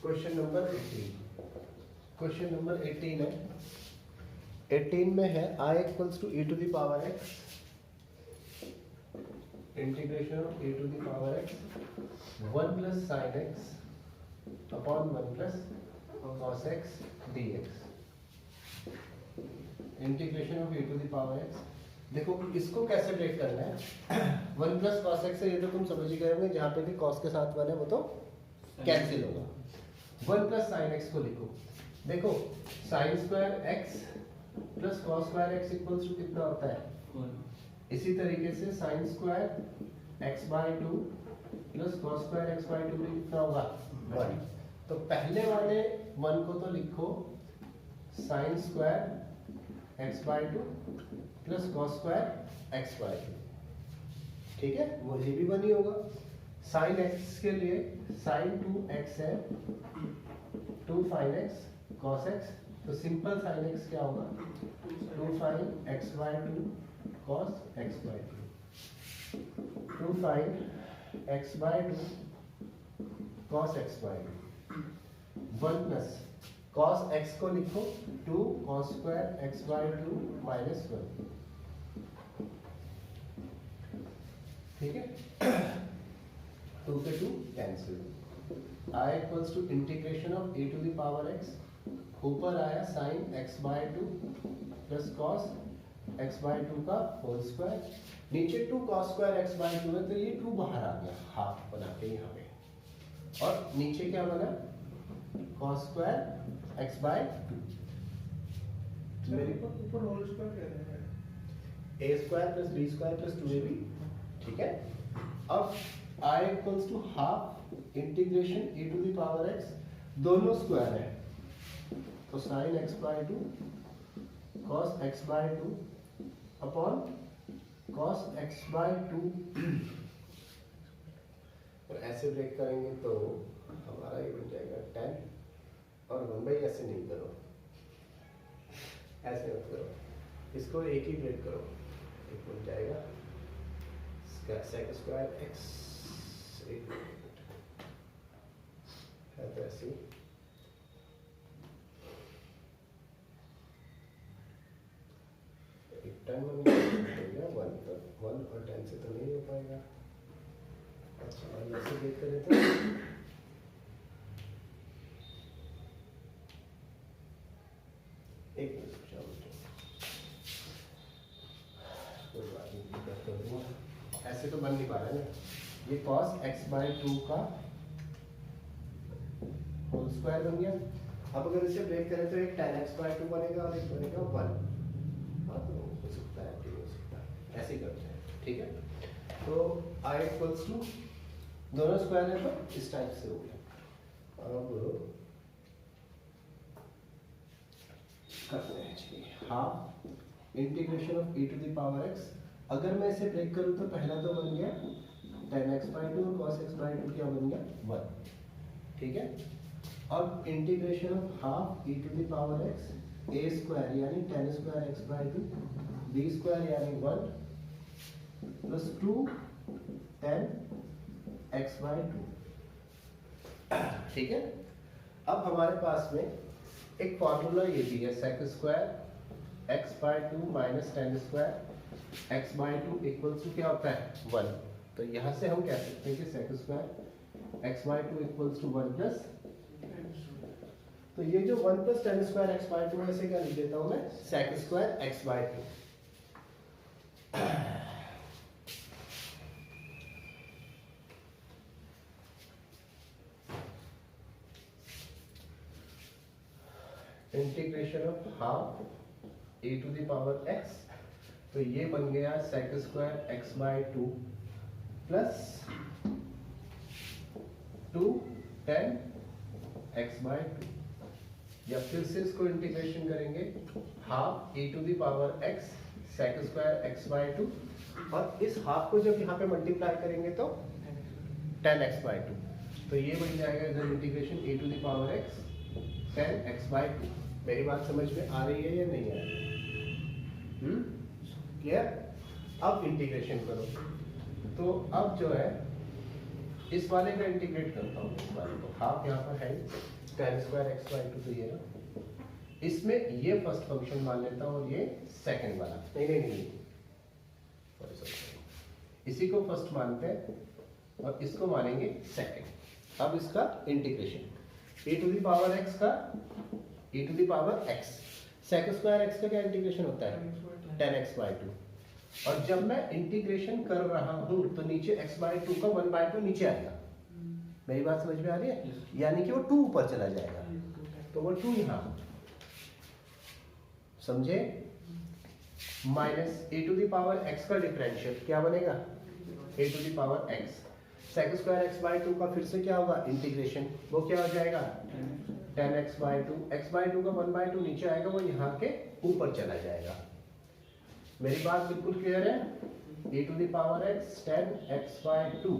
Question number 18। Question number 18 है। 18 में है I equals to e to the power x, integration of e to the power x 1 plus sine x upon 1 plus cos x dx। Integration of e to the power x। देखो इसको कैसे break करना है। 1 plus cos x है, ये तो तुम समझ ही गए होंगे, जहाँ पे भी कॉस के साथ 1 है वो तो कैंसिल होगा। 1 प्लस साइन x को लिखो। देखो sine square x plus cos square x equals to कितना होता है 1। इसी तरीके से sine square x by 2 plus cos square x by 2 भी कितना होगा 1। तो पहले वाले 1 को तो लिखो sign square x by 2 plus cos square x by 2, ठीक है, वो ये भी 1 ही होगा। साइन x के लिए साइन 2x है 2 फाइन x कॉस x, तो सिंपल साइन x क्या होगा 2 sine x by 2 cos x by 2, 2 sine x by 2 cos x by 2, 1 plus cos x को लिखो 2 cos square x by 2 minus 1, ठीक है। 2 के 2 cancel. I equals to integration of e to the power x, ऊपर आया sine x by 2 plus cos x by 2 का whole square, नीचे 2 cos square x by 2 है तो ये 2 बाहर आ गया हाफ बना के यहाँ पे, और नीचे क्या बना कॉस स्क्वायर x बाई 2। मेरे को ऊपर होल स्क्वायर कह रहे हैं a square plus b square plus 2ab, ठीक है। अब I equals to half integration e to the power x, दोनों स्क्वायर है तो sine x by 2 cos x by 2 upon cos x by 2, और ऐसे ब्रेक करेंगे तो हमारा ये बन जाएगा 10, और 1/, ऐसे नहीं करो, ऐसे मत करो, इसको एक ही ब्रेक करो, एक बन जाएगा सेक स्क्वायर x, एक है तो ऐसे एक 10 1 तो 1 और 10 से तो नहीं हो पाएगा। अच्छा और ऐसे ब्रेक करें तो एक मिनट कोई बात नहीं, कर दूंगा, ऐसे तो बन नहीं पा रहा है ना। ये cos x बाई 2 का होल स्क्वायर बन गया। अब अगर इसे ब्रेक करें तो एक tan x बाई 2 बनेगा और एक बनेगा 1। हाँ तो हो सकता है, ठीक हो सकता है, ऐसे ही करते हैं, ठीक है। तो I इक्वल्स टू दोनों स्क्वायर है तो इस टाइप से हो गया। अब करते हैं जी half integration of e to the power x। अगर मैं इसे ब्रेक करूं तो पहला तो बन गया tan x बाई 2 और cos x बाई 2 क्या बन गया 1, ठीक है। अब integration of half e to the power x a square यानी tan square x by 2 b square यानी 1 प्लस 2 tan x बाई 2, ठीक है। अब हमारे पास में एक फॉर्मूला ये भी है sec square x by 2 minus tan square x by 2 equals to क्या होता है 1। तो यहाँ से हम कह सकते हैं कि sec square x by 2 equals to 1 plus, तो ये जो 1 plus tan square x by 2 ऐसे क्या लिख देता हूँ मैं sec square x by 2। Integration of half e to the power x, तो ये बन गया sec square x by 2 plus 2 tan x by 2, या फिर से इसको इंटीग्रेशन करेंगे half e to the power x sec square x by 2, और इस हाफ को जब यहाँ पे मल्टीप्लाई करेंगे तो tan x बाई 2, तो ये बन जाएगा इधर integration e to the power x tan x by 2। मेरी बात समझ में आ रही है या नहीं आ रही? क्लियर? अब इंटीग्रेशन करो, तो अब जो है इस वाले का इंटीग्रेट करता हूँ, इस वाले को हाफ यहाँ पर है tan square x by two, तो ये ना इसमें ये फर्स्ट फंक्शन मान लेता हूँ और ये सेकंड वाला, नहीं इसी को फर्स्ट मानते हैं और इसको मानेंगे सेकंड। अब इसका integration e to the power x का e to the power x, sec square x का क्या इंटीग्रेशन होता है tan x बाई टू, और जब मैं इंटीग्रेशन कर रहा हूं तो नीचे x बाई टू का 1/2 नीचे आएगा। मेरी बात समझ में आ रही है? यानी कि वो 2 ऊपर चला जाएगा, तो वो 2 यहां समझे। Minus e to the power x का डिफरेंशियल क्या बनेगा e to the power x, sec square x by two का फिर से क्या होगा इंटीग्रेशन, वो क्या हो जाएगा tan x by to, x by two का 1/2 नीचे आएगा, वो यहाँ के ऊपर चला जाएगा। मेरी बात बिल्कुल क्लियर है? e to the power x tan x by two,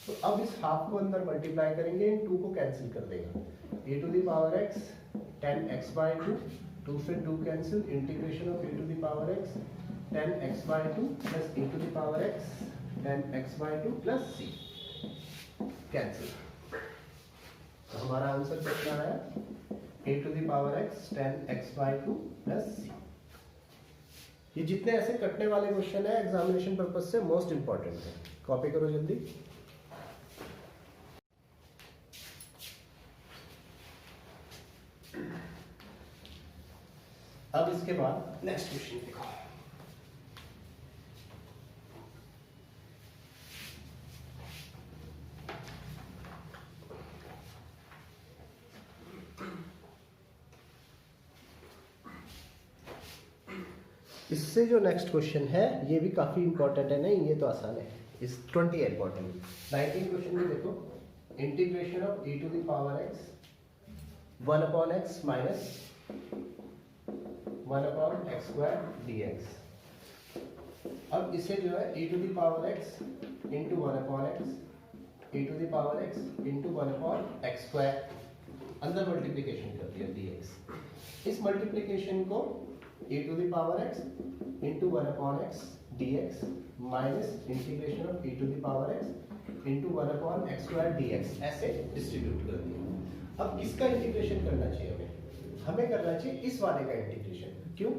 तो अब इस हाफ को अंदर मल्टीप्लाई करेंगे, इन 2 को कैंसिल कर देगा, e to the power x tan x by two, 2 से 2 cancel, integration of e to the power x tan x by two plus e to the power x tan x by two plus c cancel. तो हमारा answer कितना है e to the power x tan x by two plus c। ये जितने ऐसे कटने वाले question है एग्जामिनेशन पर्पज से मोस्ट इंपॉर्टेंट है, कॉपी करो जल्दी। अब इसके बाद नेक्स्ट क्वेश्चन देखो। इससे जो नेक्स्ट क्वेश्चन है ये भी काफी इंपॉर्टेंट है, नहीं ये तो आसान है, इस 20 है इंपॉर्टेंट। 19 क्वेश्चन में देखो, integration of e to the power x 1 upon x minus 1 upon x square dx। अब इसे जो है e to the power x into 1 upon x, e to the power x into 1 upon x square, अंदर multiplication कर दिया dx। इस multiplication को e to the power x into 1 upon x dx minus integration of e to the power x into 1 upon x square dx ऐसे distribute कर दिया। अब किसका इंटीग्रेशन करना चाहिए हमें करना चाहिए इस वाले का इंटीग्रेशन। क्यों?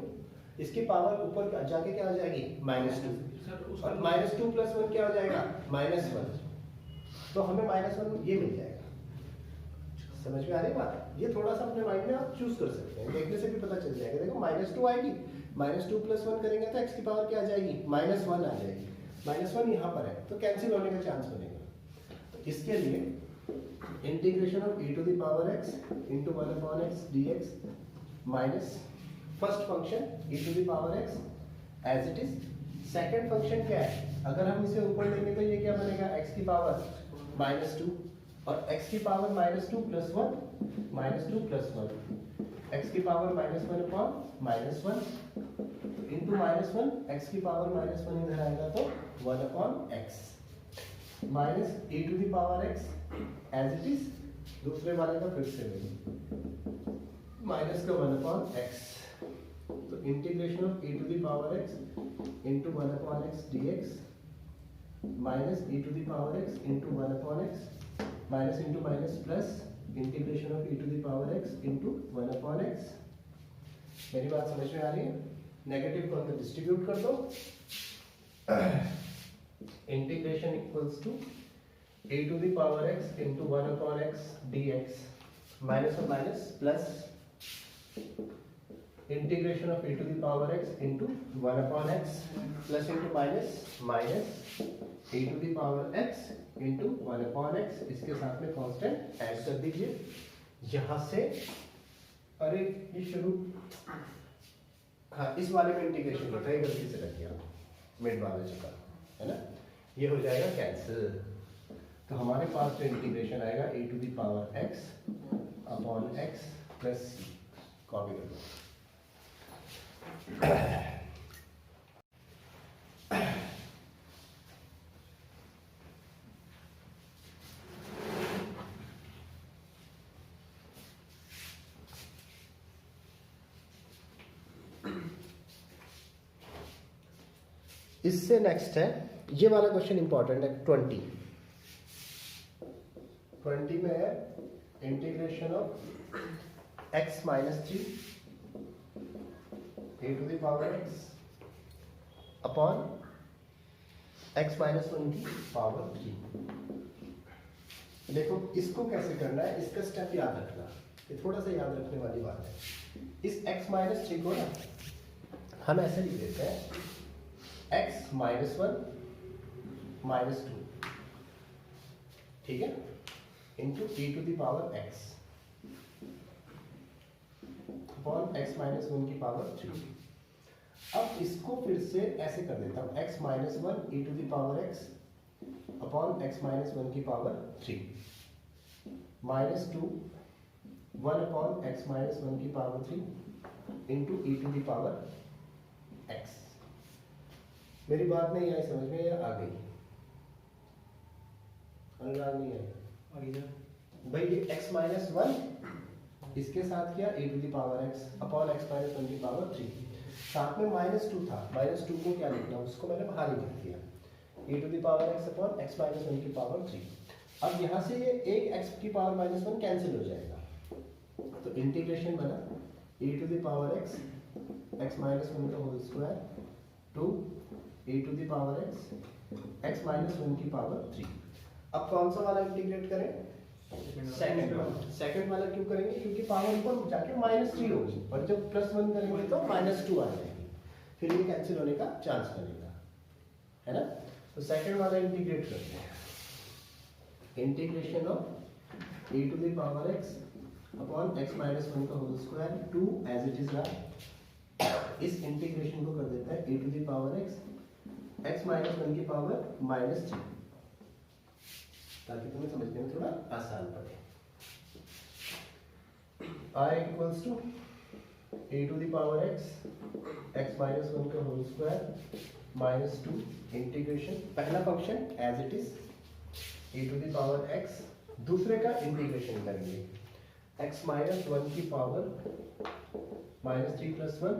इसकी पावर ऊपर जाके क्या हो जाएगी -2, और -2 प्लस 1 क्या हो जाएगा -1, तो हमें -1 ये मिल जाएगा। समझ में आ रही बात? ये थोड़ा सा अपने माइंड में आप चूज कर सकते हैं, देखने से भी पता चल जाएगा। देखो -2 आएगी, -2 प्लस 1 करेंगे तो x की पावर क्या आ जाएगी -1 आ जाएगी, -1 यहाँ पर है तो कैंसिल होने का चांस बनेगा। तो इसके लिए integration of e to the power x into 1 upon x dx minus first function e to the power x as it is, second function क्या है, अगर हम इसे ऊपर लेंगे तो ये क्या बनेगा x की पावर -2 और x की पावर -2 प्लस 1 -2 प्लस 1, x की पावर -1 अपॉन -1 इंटू -1, x की पावर -1 इधर आएगा तो 1 upon x minus e to the power x as it is, दूसरे वाले का फिर से माइनस का 1 अपॉन x, तो integration of e to the power x into 1 upon x dx minus e to the power x into 1 upon x minus into minus plus integration of e to the power x into 1 upon x। मेरी बात समझ में आ रही है? Negative को अंदर distribute कर दो, integration equals to e to the power x into 1 upon x dx minus और minus plus integration of e to the power x into 1 upon x plus into minus minus e to the power x into 1 upon x, इसके साथ में constant add कर दीजिए यहां से। अरे ये शुरू, हाँ इस वाले में इंटीग्रेशन करता है, गलती से रख दिया मिड वाला चक्कर है ना, ये हो जाएगा कैंसिल। तो हमारे पास जो इंटीग्रेशन आएगा e to the power x upon x plus c, copy कर दो। इससे नेक्स्ट है ये वाला क्वेश्चन इंपॉर्टेंट है 20। 20 में है integration of x minus 3 e to the power x upon x minus 1 की पावर 3। देखो इसको कैसे करना है, इसका स्टेप याद रखना, ये थोड़ा सा याद रखने वाली बात है। इस x माइनस 3 को ना हम ऐसे लिख देते हैं x माइनस 1 माइनस 2, ठीक है, into e to the power x upon x minus 1 की पावर 3। अब इसको फिर से ऐसे कर देता हूँ x minus 1 e to the power x upon x minus 1 की power 3 minus 2 1 upon x minus 1 की power 3 into e to the power x। मेरी बात नहीं आई समझ में या आ गई? अनुराग नहीं आई भाई, ये x माइनस 1 इसके साथ किया e to the power x upon x minus 1 की पावर 3, साथ में माइनस 2 था, माइनस 2 को क्या लिखना है उसको मैंने बाहर ही लिख दिया, e to the power x upon x minus 1 की पावर 3। अब यहाँ से ये एक x की पावर माइनस 1 कैंसिल हो जाएगा, तो इंटीग्रेशन बना e to the power x minus 1 का whole square to e to the power x minus 1 की पावर 3। अब कौन सा वाला इंटीग्रेट करें? सेकंड वाला। सेकंड वाला क्यों करेंगे? क्योंकि पावर ऊपर जाके माइनस 3 होगी और जब प्लस 1 करेंगे तो माइनस 2 आ जाएगी, फिर ये कैंसिल होने का चांस बनेगा, है ना। तो सेकंड वाला इंटीग्रेट करते हैं, integration of e to the power x upon x minus 1 का whole square to as it is रहा। इस इंटीग्रेशन को कर देता है e to the power x minus 1 की पावर माइनस 3, ताकि तुम्हें समझने में थोड़ा आसान पड़े। I equals to e to the power x minus 1 का होल स्क्वायर माइनस 2 इंटीग्रेशन, पहला function as it is e to the power x, दूसरे का इंटीग्रेशन करेंगे x माइनस 1 की power minus 3 plus 1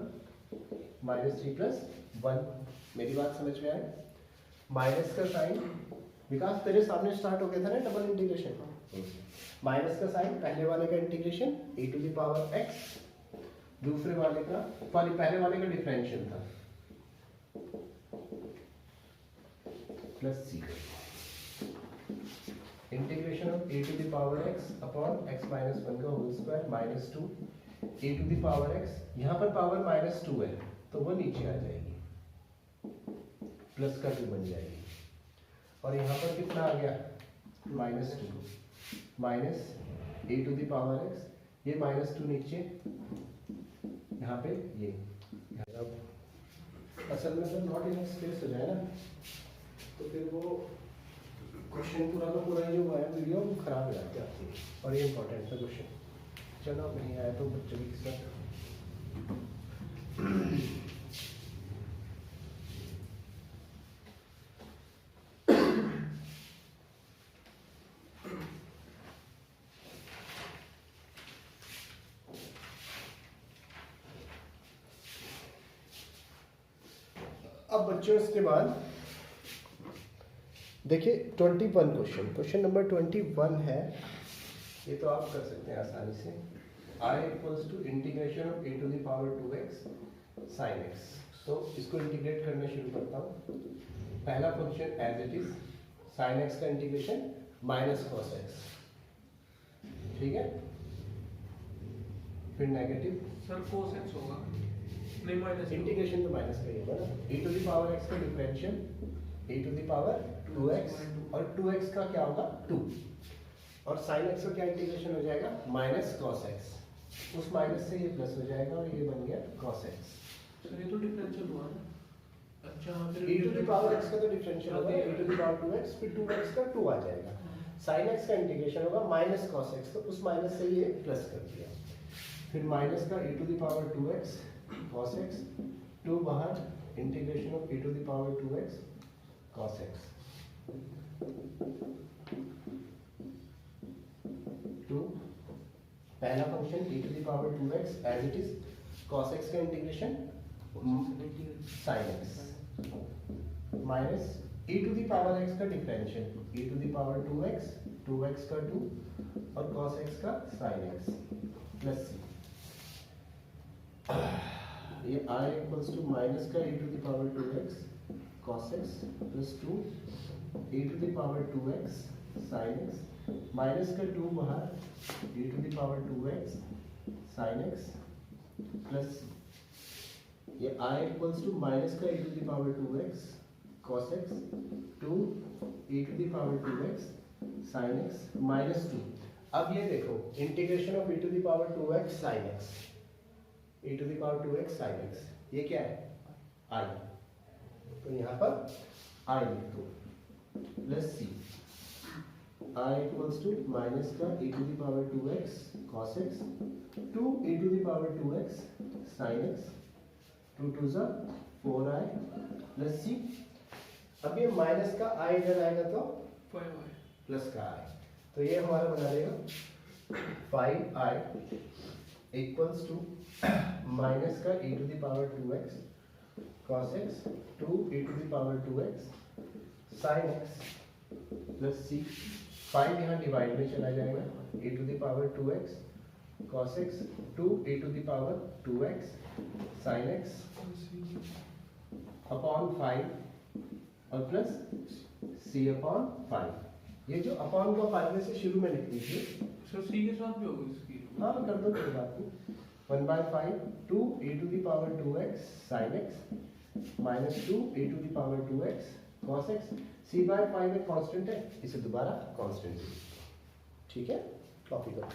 minus 3 plus 1। मेरी बात समझ में आए? माइनस का साइन विकास तेरे सामने स्टार्ट हो गया था ना डबल इंटीग्रेशन, माइनस का साइन पहले वाले का integration e to the power x, दूसरे वाले का पहले वाले का डिफरेंशियल था plus c, integration of e to the power x upon x minus 1 का whole square minus 2 e to the power x, यहाँ पर पावर माइनस 2 है तो वो नीचे आ जाएगी, प्लस का 2 बन जाएगी, और यहाँ पर कितना आ गया minus 2 minus e to the power x, ये माइनस 2 नीचे, यहाँ पे ये। अब असल में जब नॉट इनफ स्पेस हो जाए ना तो फिर वो क्वेश्चन पूरा का पूरा जो है वीडियो वो खराब हो जाती है आपकी, और ये इंपॉर्टेंट था क्वेश्चन। चलो नहीं आया तो बच्चों की किस्मत। अब बच्चों इसके बाद देखिए 21 क्वेश्चन नंबर 21 है, ये तो आप कर सकते हैं आसानी से। I equals to integration of e to the power 2x sin x। तो इसको इंटीग्रेट करना शुरू करता हूँ। पहला function as it is sin x का इंटीग्रेशन माइनस cos x, ठीक है, फिर नेगेटिव सर cos x होगा नहीं माइनस, इंटीग्रेशन तो माइनस का ही होगा ना, e to the power x का differential e to the power 2x, और 2x का क्या होगा 2, और sin x का क्या इंटीग्रेशन हो जाएगा माइनस cos x, उस माइनस से ये प्लस हो जाएगा और ये बन गया cos x। सर ये तो डिफरेंशियल हुआ ना। अच्छा फिर e to the power x का तो डिफरेंशियल होगा e to the power 2x, फिर 2x का 2 आ जाएगा, sin x का इंटीग्रेशन होगा माइनस cos x, तो उस माइनस से ये प्लस कर दिया, फिर माइनस का e to the power 2x cos x, 2 बाहर, integration of e to the power 2x cos x, 2 पहला function e to the power 2x as it is, cos x का integration sin x, minus e to the power x का differential e to the power 2x 2x का 2 और cos x का sin x plus c। ये i equals to minus का e to the power 2x cos x plus 2 e to the power 2x sin x minus का 2 बाहर e to the power 2x sin x plus c। ये i equals to minus का e to the power 2x cos x 2 e to the power 2x sin x minus 2। अब ये देखो integration of e to the power 2x sin x, e to the power 2x sin x, ये क्या है i, तो यहाँ पर i लिख दो plus c। i equals to minus का e to the power 2x cos x 2 e to the power 2x sin x 2 2 जा 4i प्लस c। अब ये माइनस का i इधर आएगा तो 5i प्लस का i, तो ये हमारा बना देगा 5i इक्वल्स टू माइनस का e to the power 2x cos x 2 e to the power 2x sin x plus c। 5 यहाँ डिवाइड में चला जाएगा e to the power 2x cos x 2 e to the power 2x sin x upon 5 और plus c upon 5। ये जो upon को 5 में से शुरू में लिख लीजिए। सर सी के साथ भी होगी इसकी। हाँ कर दो, कोई बात नहीं। 1/5 2 e to the power 2x sin x minus 2 e to the power 2x cos x। c/5 एक कांस्टेंट है, इसे दोबारा कांस्टेंट लीजिए। ठीक है, कॉपी करो।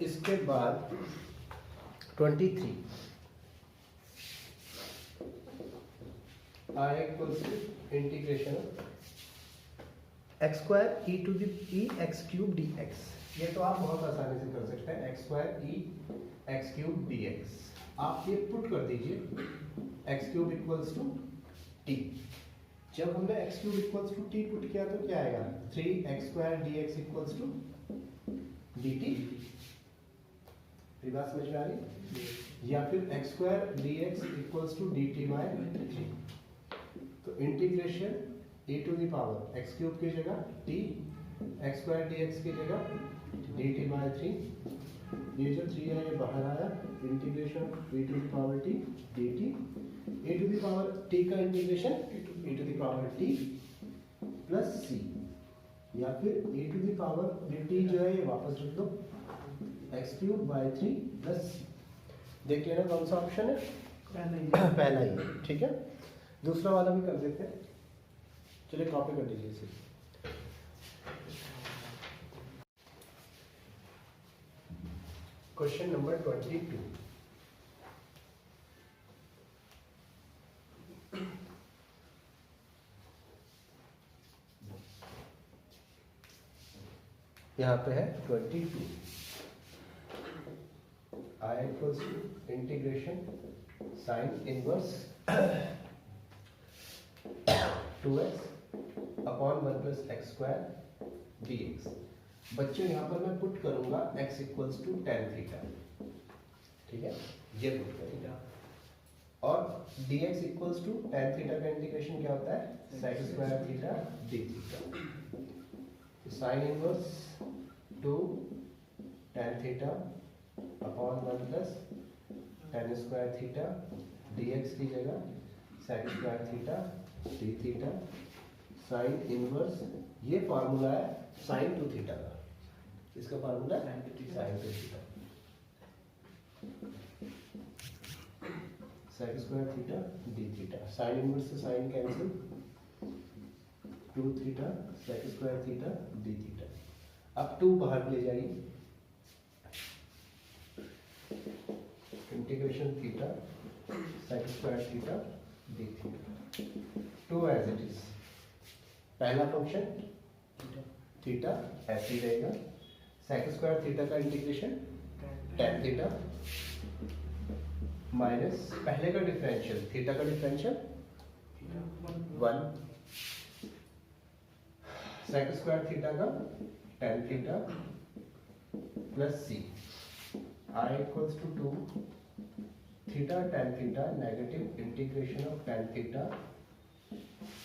इसके बाद 23 i equals to integration x square e to the e x cube dx। ये तो आप बहुत आसानी से कर सकते हैं, x square e x cube dx। आप ये पुट कर दीजिए x cube equals to t। जब हमने x cube equals to t put किया तो क्या आएगा 3x square dx equals to dt। बात समझ में आ रही? या फिर x square dx equals to dt by 3। तो integration e to the power x cube की जगह t, x स्क्वायर dx की जगह dt बाय 3। ये जो 3 है ये बाहर आया, integration e to the power t dt, e to the power t का integration e to the power t plus c, या फिर e to the power dt जो है ये वापस रख दो x cube by 3 plus c। देख लेना कौन सा ऑप्शन है, पहला ही है। ठीक है, दूसरा वाला भी कर देते हैं। चलिए कॉपी कर लीजिए इसे। Question number 22। यहाँ पे है 22 i equals to integration sine inverse 2x upon 1 plus x square dx। बच्चों यहाँ पर मैं पुट करूंगा x equals to tan theta. ठीक है, ये पुट करेंगे और dx equals to tan theta का इंटीग्रेशन क्या होता है sec square theta d theta. Sine inverse 2 tan theta upon 1 plus tan square theta dx की जगह sec square theta d theta. Sine inverse ये फार्मूला है साइन 2 थीटा का, इसका फार्मूला है sine 2 theta. sec square theta d theta, sine inverse से sine cancel 2 theta sec square theta d theta. अब 2 बाहर ले जाइए, integration theta sec square theta d theta 2 as it is. पहला फंक्शन थीटा ऐसे ही रहेगा, sec स्क्वायर थीटा का इंटीग्रेशन tan थीटा माइनस पहले का डिफरेंशियल थीटा का डिफरेंशियल 1 सेक स्क्वायर थीटा का tan theta plus C I equals to 2 theta tan theta negative integration of tan theta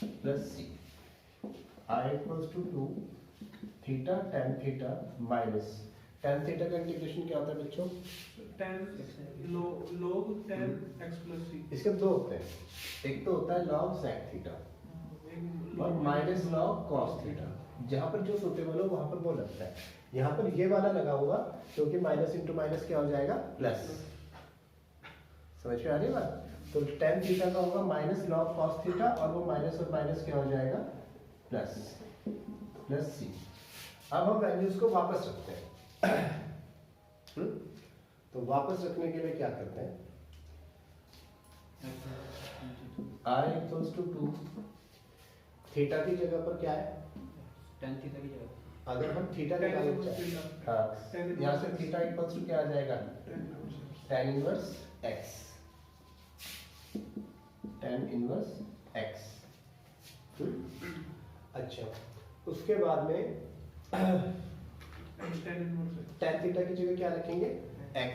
plus C I equals to 2 theta tan theta minus tan theta का integration क्या होता है बच्चों? log tan x plus c। इसके दो होते हैं, एक तो होता है log sec थीटा और माइनस log cos थीटा। जहाँ पर जो सुटेबल हो वहाँ पर वो लगता है। यहाँ पर ये वाला लगा होगा क्योंकि माइनस इंटू माइनस क्या हो जाएगा प्लस। समझ में आ रही है बात? तो tan थीटा का होगा माइनस log cos थीटा और वो माइनस और माइनस क्या हो जाएगा प्लस प्लस सी। अब हम वैल्यूज को वापस रखते हैं। तो वापस रखने के लिए क्या करते हैं? I इक्वल्स टू 2 थीटा की जगह पर क्या है? tan थीटा की जगह अगर हम थीटा निकालना चाहें, हाँ, यहाँ से थीटा इक्वल्स टू क्या आ जाएगा? tan inverse x, tan inverse x। अच्छा, उसके बाद में tan थीटा की जगह क्या रखेंगे? x